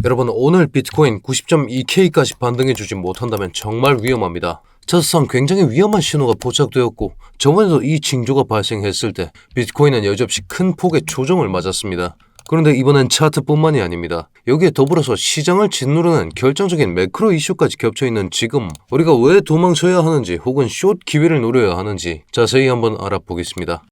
여러분, 오늘 비트코인 90.2K까지 반등해주지 못한다면 정말 위험합니다. 차트상 굉장히 위험한 신호가 포착되었고, 저번에도 이 징조가 발생했을 때 비트코인은 여지없이 큰 폭의 조정을 맞았습니다. 그런데 이번엔 차트뿐만이 아닙니다. 여기에 더불어서 시장을 짓누르는 결정적인 매크로 이슈까지 겹쳐있는 지금, 우리가 왜 도망쳐야 하는지 혹은 숏 기회를 노려야 하는지 자세히 한번 알아보겠습니다.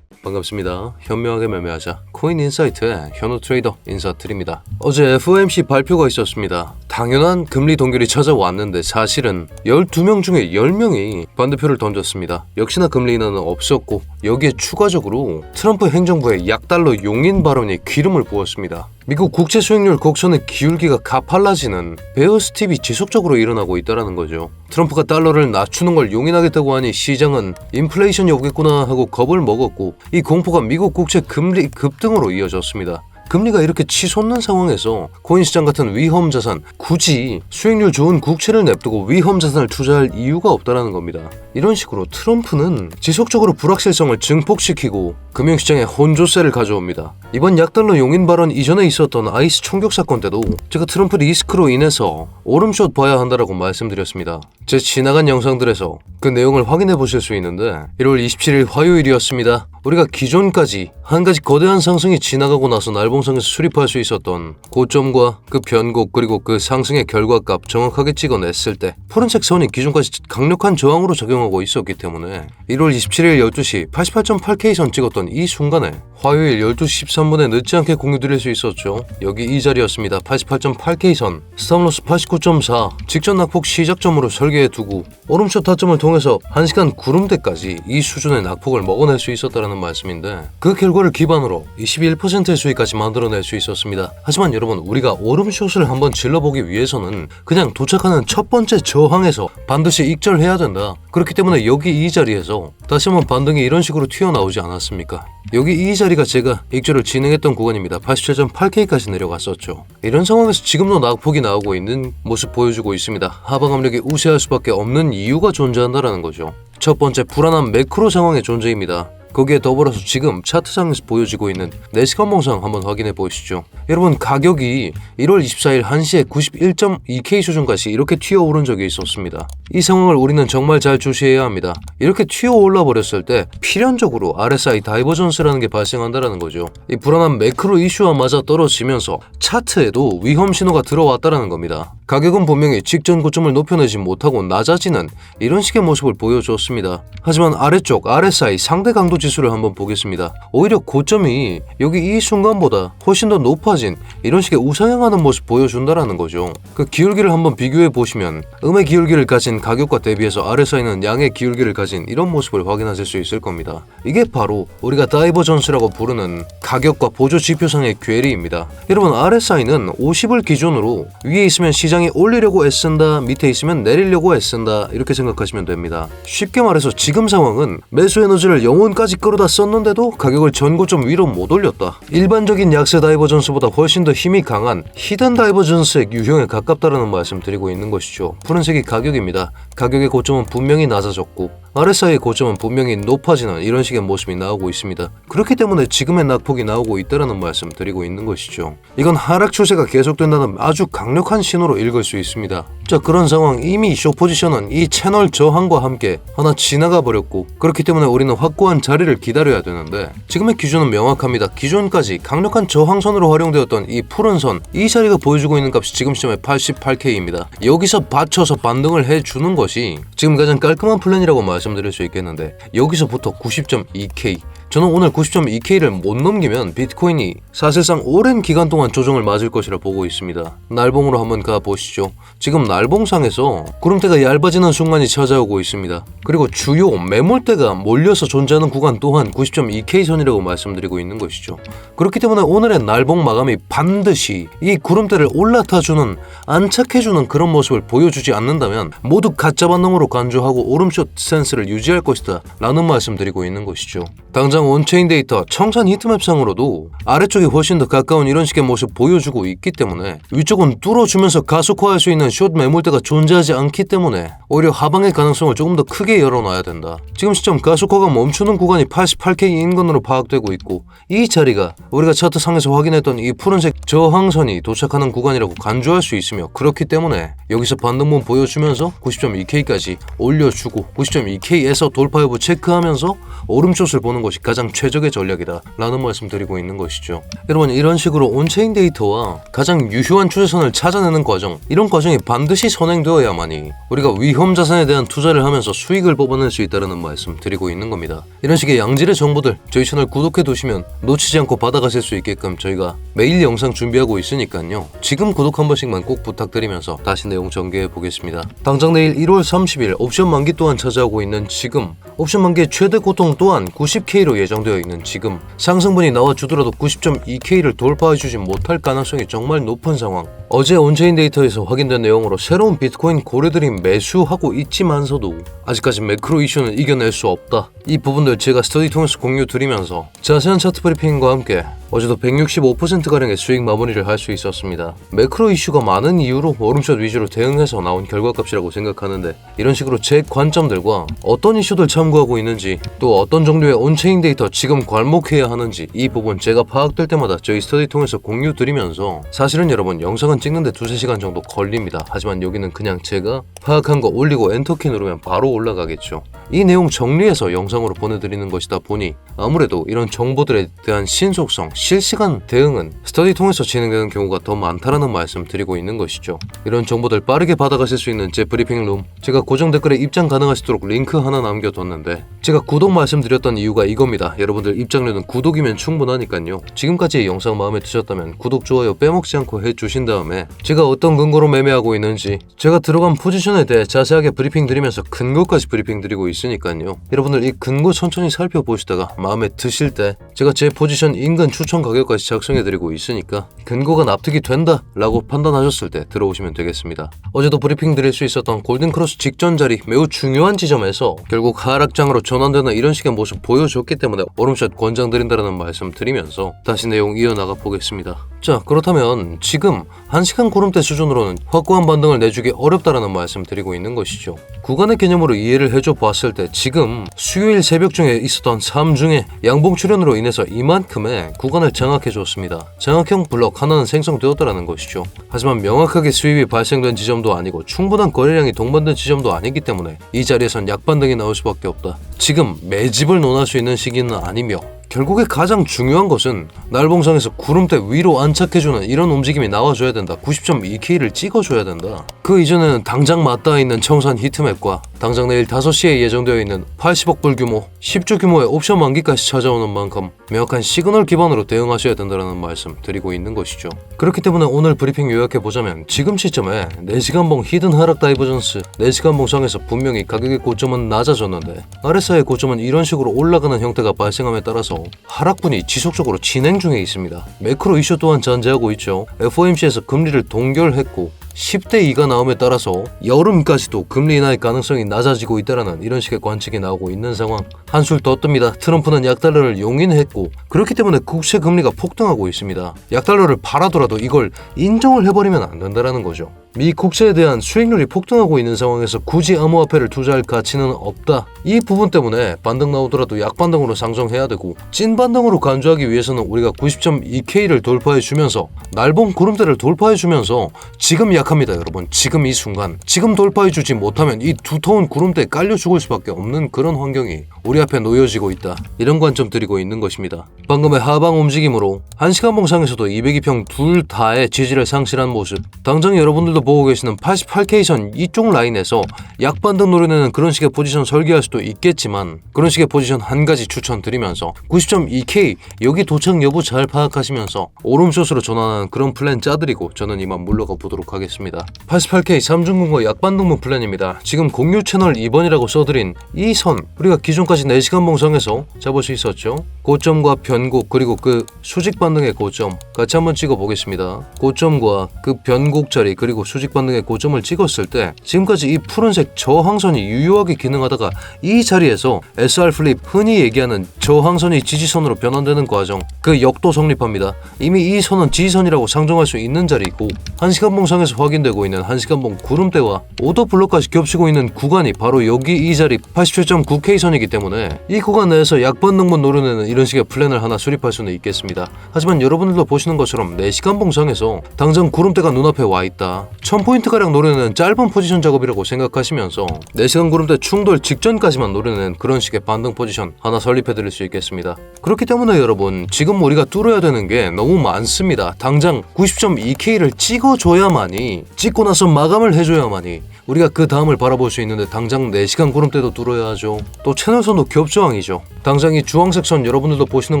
반갑습니다. 현명하게 매매하자 코인인사이트의 현우 트레이더 인사드립니다. 어제 FOMC 발표가 있었습니다. 당연한 금리 동결이 찾아왔는데 사실은 12명 중에 10명이 반대표를 던졌습니다. 역시나 금리 인하는 없었고, 여기에 추가적으로 트럼프 행정부의 약달러 용인 발언이 기름을 부었습니다. 미국 국채 수익률 곡선의 기울기가 가팔라지는 베어 스팁이 지속적으로 일어나고 있다는 거죠. 트럼프가 달러를 낮추는 걸 용인하겠다고 하니 시장은 인플레이션이 오겠구나 하고 겁을 먹었고, 이 공포가 미국 국채 금리 급등으로 이어졌습니다. 금리가 이렇게 치솟는 상황에서 코인 시장 같은 위험 자산, 굳이 수익률 좋은 국채를 냅두고 위험 자산을 투자할 이유가 없다는 겁니다. 이런 식으로 트럼프는 지속적으로 불확실성을 증폭시키고 금융시장에 혼조세를 가져옵니다. 이번 약달러 용인 발언 이전에 있었던 아이스 총격 사건 때도 제가 트럼프 리스크로 인해서 오름숏 봐야 한다라고 말씀드렸습니다. 제 지나간 영상들에서 그 내용을 확인해 보실 수 있는데, 1월 27일 화요일이었습니다. 우리가 기존까지 한 가지 거대한 상승이 지나가고 나서 날봉상에서 수립할 수 있었던 고점과 그 변곡, 그리고 그 상승의 결과값 정확하게 찍어냈을 때 푸른색 선이 기존까지 강력한 저항으로 작용하고 있었기 때문에 1월 27일 12시 88.8K 선 찍었던 이 순간에 화요일 12시 13분에 늦지 않게 공유드릴 수 있었죠. 여기 이 자리였습니다. 88.8K 선, 스탑로스 89.4, 직전 낙폭 시작점으로 설계해두고 오름숏 타점을 통해서 1시간 구름대까지 이 수준의 낙폭을 먹어낼 수 있었다는 말씀인데, 그 결과를 기반으로 21%의 수익까지 만들어낼 수 있었습니다. 하지만 여러분, 우리가 오름숏을 한번 질러보기 위해서는 그냥 도착하는 첫 번째 저항에서 반드시 익절해야 된다. 그렇기 때문에 여기 이 자리에서 다시 한번 반등이 이런 식으로 튀어나오지 않았습니까? 여기 이 자리가 제가 익절을 진행했던 구간입니다. 87.8K까지 내려갔었죠. 이런 상황에서 지금도 낙폭이 나오고 있는 모습 보여주고 있습니다. 하방 압력이 우세할 수밖에 없는 이유가 존재한다는 거죠. 첫 번째, 불안한 매크로 상황의 존재입니다. 거기에 더불어서 지금 차트상에서 보여지고 있는 4시간 봉상 한번 확인해 보시죠. 여러분, 가격이 1월 24일 1시에 91.2K 수준까지 이렇게 튀어오른 적이 있었습니다. 이 상황을 우리는 정말 잘 주시해야 합니다. 이렇게 튀어올라 버렸을 때 필연적으로 RSI 다이버전스라는 게 발생한다는 거죠. 이 불안한 매크로 이슈와 맞아 떨어지면서 차트에도 위험 신호가 들어왔다는 겁니다. 가격은 분명히 직전 고점을 높여내지 못하고 낮아지는 이런 식의 모습을 보여줬습니다. 하지만 아래쪽 RSI 상대 강도 지수를 한번 보겠습니다. 오히려 고점이 여기 이 순간보다 훨씬 더 높아진 이런 식의 우상향하는 모습 보여준다는 거죠. 그 기울기를 한번 비교해 보시면 음의 기울기를 가진 가격과 대비해서 RSI는 양의 기울기를 가진 이런 모습을 확인하실 수 있을 겁니다. 이게 바로 우리가 다이버전스라고 부르는 가격과 보조 지표상의 괴리입니다. 여러분, RSI는 50을 기준으로 위에 있으면 시장이 올리려고 애쓴다, 밑에 있으면 내리려고 애쓴다, 이렇게 생각하시면 됩니다. 쉽게 말해서 지금 상황은 매수 에너지를 영혼까지 끌어다 썼는데도 가격을 전고점 위로 못 올렸다. 일반적인 약세 다이버전스보다 훨씬 더 힘이 강한 히든 다이버전스의 유형에 가깝다는 말씀 드리고 있는 것이죠. 푸른색이 가격입니다. 가격의 고점은 분명히 낮아졌고 RSI의 고점은 분명히 높아지는 이런 식의 모습이 나오고 있습니다. 그렇기 때문에 지금의 낙폭이 나오고 있다는 말씀 드리고 있는 것이죠. 이건 하락 추세가 계속된다는 아주 강력한 신호로 읽을 수 있습니다. 자, 그런 상황, 이미 숏포지션은 이 채널 저항과 함께 하나 지나가 버렸고, 그렇기 때문에 우리는 확고한 자리를 기다려야 되는데, 지금의 기준은 명확합니다. 기존까지 강력한 저항선으로 활용되었던 이 푸른 선, 이 자리가 보여주고 있는 값이 지금 시점에 88K입니다. 여기서 받쳐서 반등을 해주는 것이 지금 가장 깔끔한 플랜이라고 말씀드릴 수 있겠는데, 여기서부터 90.2K, 저는 오늘 90.2K를 못 넘기면 비트코인이 사실상 오랜 기간 동안 조정을 맞을 것이라 보고 있습니다. 날봉으로 한번 가보시죠. 지금 날봉상에서 구름대가 얇아지는 순간이 찾아오고 있습니다. 그리고 주요 매몰대가 몰려서 존재하는 구간 또한 90.2K 선이라고 말씀드리고 있는 것이죠. 그렇기 때문에 오늘의 날봉 마감이 반드시 이 구름대를 올라타주는, 안착해주는 그런 모습을 보여주지 않는다면 모두 가짜 반등으로 간주하고 오름숏 센스를 유지할 것이다 라는 말씀 드리고 있는 것이죠. 당장 당장 온체인 데이터 청산 히트맵상으로도 아래쪽이 훨씬 더 가까운 이런 식의 모습 보여주고 있기 때문에 위쪽은 뚫어주면서 가속화할 수 있는 숏 매물대가 존재하지 않기 때문에 오히려 하방의 가능성을 조금 더 크게 열어놔야 된다. 지금 시점 가속화가 멈추는 구간이 88K 인근으로 파악되고 있고 이 자리가 우리가 차트상에서 확인했던 이 푸른색 저항선이 도착하는 구간이라고 간주할 수 있으며 그렇기 때문에 여기서 반등분 보여주면서 90.2K까지 올려주고 90.2K에서 돌파 여부 체크하면서 오름숏을 보는 것이 가장 최적의 전략이다 라는 말씀 드리고 있는 것이죠. 여러분 이런 식으로 온체인 데이터와 가장 유효한 추세선을 찾아내는 과정, 이런 과정이 반드시 선행되어야만이 우리가 위험 자산에 대한 투자를 하면서 수익을 뽑아낼 수 있다는 말씀 드리고 있는 겁니다. 이런 식의 양질의 정보들 저희 채널 구독해 두시면 놓치지 않고 받아가실 수 있게끔 저희가 매일 영상 준비하고 있으니까요. 지금 구독 한 번씩만 꼭 부탁드리면서 다시 내용 전개해 보겠습니다. 당장 내일 1월 30일 옵션 만기 또한 차지하고 있는 지금, 옵션 만기의 최대 고통 또한 90K로 예정되어 있는 지금, 상승분이 나와주더라도 90.2K를 돌파해주지 못할 가능성이 정말 높은 상황. 어제 온체인 데이터에서 확인된 내용으로 새로운 비트코인 거래들이 매수하고 있지만서도 아직까지 매크로 이슈는 이겨낼 수 없다. 이 부분들 제가 스터디 통해서 공유 드리면서 자세한 차트 브리핑과 함께 어제도 165%가량의 수익 마무리를 할 수 있었습니다. 매크로 이슈가 많은 이유로 오름숏 위주로 대응해서 나온 결과값이라고 생각하는데 이런 식으로 제 관점들과 어떤 이슈들 참고하고 있는지 또 어떤 종류의 온체인 데이터 지금 괄목해야 하는지 이 부분 제가 파악될 때마다 저희 스터디 통해서 공유 드리면서 사실은 여러분 영상은 찍는데 2-3시간 정도 걸립니다. 하지만 여기는 그냥 제가 파악한 거 올리고 엔터키 누르면 바로 올라가겠죠. 이 내용 정리해서 영상으로 보내드리는 것이다 보니 아무래도 이런 정보들에 대한 신속성, 실시간 대응은 스터디 통해서 진행되는 경우가 더 많다라는 말씀 드리고 있는 것이죠. 이런 정보들 빠르게 받아가실 수 있는 제 브리핑룸, 제가 고정 댓글에 입장 가능하시도록 링크 하나 남겨뒀는데 제가 구독 말씀드렸던 이유가 이겁니다. 여러분들 입장료는 구독이면 충분하니까요. 지금까지의 영상 마음에 드셨다면 구독, 좋아요 빼먹지 않고 해주신 다음에 제가 어떤 근거로 매매하고 있는지 제가 들어간 포지션에 대해 자세하게 브리핑 드리면서 근거까지 브리핑 드리고 있으니까요. 여러분들 이 근거 천천히 살펴보시다가 마음에 드실 때 제가 제 포지션 인근 추천 가격까지 작성해드리고 있으니까 근거가 납득이 된다 라고 판단하셨을 때 들어오시면 되겠습니다. 어제도 브리핑 드릴 수 있었던 골든크로스 직전 자리 매우 중요한 지점에서 결국 하락장으로 전환되는 이런 식의 모습 보여줬기 때문에 오름샷 권장드린다는 말씀 드리면서 다시 내용 이어나가 보겠습니다. 자, 그렇다면 지금 1시간 고름대 수준으로는 확고한 반등을 내주기 어렵다라는 말씀 드리고 있는 것이죠. 구간의 개념으로 이해를 해줘 봤을 때 지금 수요일 새벽 중에 있었던 3중에 양봉 출현으로 인해서 이만큼의 구간을 장악해 줬습니다. 장악형 블록 하나는 생성되었다라는 것이죠. 하지만 명확하게 수입이 발생된 지점도 아니고 충분한 거래량이 동반된 지점도 아니기 때문에 이 자리에선 약반등이 나올 수밖에 없다. 지금 매집을 논할 수 있는 시기는 아니며 결국에 가장 중요한 것은 날봉상에서 구름대 위로 안착해주는 이런 움직임이 나와줘야 된다. 90.2K를 찍어줘야 된다. 그 이전에는 당장 맞닿아 있는 청산 히트맵과 당장 내일 5시에 예정되어 있는 80억 불 규모, 10조 규모의 옵션 만기까지 찾아오는 만큼 명확한 시그널 기반으로 대응하셔야 된다는 말씀 드리고 있는 것이죠. 그렇기 때문에 오늘 브리핑 요약해보자면 지금 시점에 4시간봉 히든 하락 다이버전스, 4시간봉 상에서 분명히 가격의 고점은 낮아졌는데 RSI의 고점은 이런 식으로 올라가는 형태가 발생함에 따라서 하락분이 지속적으로 진행 중에 있습니다. 매크로 이슈 또한 존재하고 있죠. FOMC에서 금리를 동결했고 10대 2가 나옴에 따라서 여름까지도 금리 인하의 가능성이 낮아지고 있다라는 이런 식의 관측이 나오고 있는 상황. 한술 더 뜹니다. 트럼프는 약달러를 용인했고 그렇기 때문에 국채 금리가 폭등하고 있습니다. 약달러를 팔아더라도 이걸 인정을 해버리면 안 된다라는 거죠. 미 국채에 대한 수익률이 폭등하고 있는 상황에서 굳이 암호화폐를 투자할 가치는 없다. 이 부분 때문에 반등 나오더라도 약반등으로 상정해야 되고 찐반등으로 간주하기 위해서는 우리가 90.2K를 돌파해주면서 날봉 구름대를 돌파해주면서 지금 약합니다 여러분. 지금 이 순간 지금 돌파해주지 못하면 이 두터운 구름대에 깔려 죽을 수밖에 없는 그런 환경이 우리 앞에 놓여지고 있다. 이런 관점 드리고 있는 것입니다. 방금의 하방 움직임으로 1시간봉 상에서도 202평 둘 다의 지지를 상실한 모습. 당장 여러분들도 보고 계시는 88K선 이쪽 라인에서 약반등 노려내는 그런 식의 포지션 설계할 수도 있겠지만 그런 식의 포지션 한 가지 추천드리면서 90.2K 여기 도착 여부 잘 파악하시면서 오름숏으로 전환하는 그런 플랜 짜드리고 저는 이만 물러가 보도록 하겠습니다. 88K 3중근거 약반등분 플랜입니다. 지금 공유 채널 2번이라고 써드린 이 선, 우리가 기존까지 전까지 4시간 봉상에서 잡을 수 있었죠. 고점과 변곡 그리고 그 수직 반등의 고점 같이 한번 찍어 보겠습니다. 고점과 그 변곡 자리 그리고 수직 반등의 고점을 찍었을 때 지금까지 이 푸른색 저항선이 유효하게 기능하다가 이 자리에서 SR 플립 흔히 얘기하는 저항선이 지지선으로 변환되는 과정, 그 역도 성립합니다. 이미 이 선은 지지선이라고 상정할 수 있는 자리이고 1시간 봉상에서 확인되고 있는 1시간 봉 구름대와 오더 블록까지 겹치고 있는 구간이 바로 여기 이 자리 87.9K 선이기 때문에 이 구간 내에서 약반등분 노려내는 이런 식의 플랜을 하나 수립할 수는 있겠습니다. 하지만 여러분들도 보시는 것처럼 4시간 봉상에서 당장 구름대가 눈앞에 와 있다. 1000포인트가량 노려내는 짧은 포지션 작업이라고 생각하시면서 4시간 구름대 충돌 직전까지만 노려내는 그런 식의 반등 포지션 하나 설립해드릴 수 있겠습니다. 그렇기 때문에 여러분 지금 우리가 뚫어야 되는 게 너무 많습니다. 당장 90.2K를 찍어줘야만이, 찍고 나서 마감을 해줘야만이 우리가 그 다음을 바라볼 수 있는데 당장 4시간 구름대도 뚫어야 하죠. 또 채널선도 겹저항이죠. 당장 이 주황색 선 여러분들도 보시는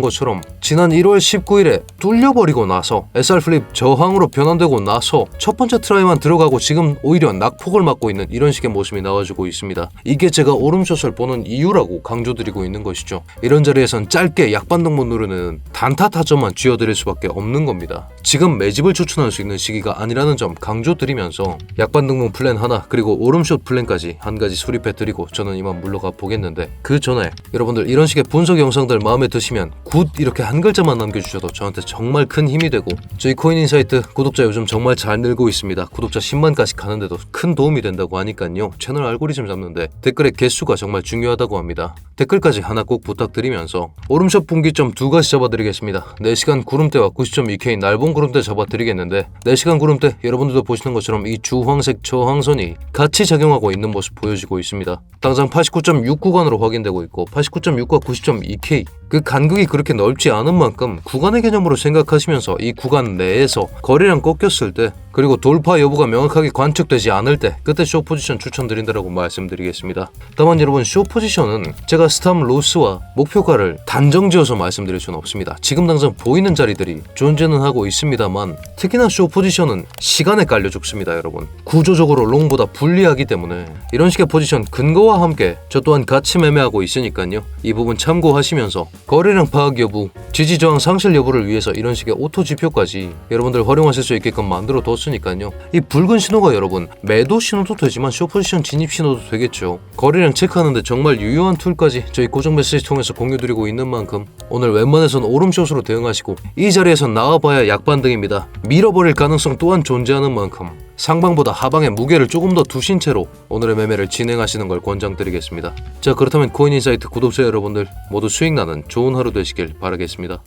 것처럼 지난 1월 19일에 뚫려버리고 나서 SR 플립 저항으로 변환되고 나서 첫 번째 트라이만 들어가고 지금 오히려 낙폭을 맞고 있는 이런 식의 모습이 나와주고 있습니다. 이게 제가 오름숏을 보는 이유라고 강조드리고 있는 것이죠. 이런 자리에선 짧게 약반등분 누르는 단타 타점만 쥐어드릴 수밖에 없는 겁니다. 지금 매집을 추천할 수 있는 시기가 아니라는 점 강조드리면서 약반등분 플랜 하나 그리고 오름숏 플랜까지 한 가지 수립해드리고 저는 이만 물러가 보겠는데, 그 전에 여러분들 이런 식의 분석 영상들 마음에 드시면 굿 이렇게 한 글자만 남겨주셔도 저한테 정말 큰 힘이 되고, 저희 코인인사이트 구독자 요즘 정말 잘 늘고 있습니다. 구독자 10만까지 가는데도 큰 도움이 된다고 하니까요. 채널 알고리즘 잡는데 댓글의 개수가 정말 중요하다고 합니다. 댓글까지 하나 꼭 부탁드리면서 오름숏 분기점 2가지 잡아드리겠습니다. 4시간 구름대와 90.2K 날봉 구름대 잡아드리겠는데, 4시간 구름대 여러분들도 보시는 것처럼 이 주황색 저항선이 같이 작용하고 있는 모습 보여지고 있습니다. 당장 89.6 구간으로 확인되고 있고 89.6과 90.2K 그 간극이 그렇게 넓지 않은 만큼 구간의 개념으로 생각하시면서 이 구간 내에서 거래량 꺾였을 때 그리고 돌파 여부가 명확하게 관측되지 않을 때 그때 숏 포지션 추천드린다라고 말씀드리겠습니다. 다만 여러분 숏 포지션은 제가 스탑 로스와 목표가를 단정지어서 말씀드릴 수는 없습니다. 지금 당장 보이는 자리들이 존재는 하고 있습니다만 특히나 숏 포지션은 시간에 깔려 죽습니다. 여러분 구조적으로 롱보다 불리하기 때문에 이런 식의 포지션 근거와 함께 저 또한 같이 매매하고 있으니까요. 이 부분 참고하시면서 거래량 파악 여부, 지지 저항 상실 여부를 위해서 이런 식의 오토 지표까지 여러분들 활용하실 수 있게끔 만들어 뒀으니까요. 이 붉은 신호가 여러분 매도 신호도 되지만 숏 포지션 진입 신호도 되겠죠. 거래량 체크하는데 정말 유효한 툴까지 저희 고정 메시지 통해서 공유드리고 있는 만큼 오늘 웬만해선 오름숏으로 대응하시고 이 자리에서 나와봐야 약반등입니다. 밀어버릴 가능성 또한 존재하는 만큼 상방보다 하방의 무게를 조금 더 두신 채로 오늘의 매매를 진행하시는 걸 권장드리겠습니다. 자, 그렇다면 코인인사이트 구독자 여러분들 모두 수익나는 좋은 하루 되시길 바라겠습니다.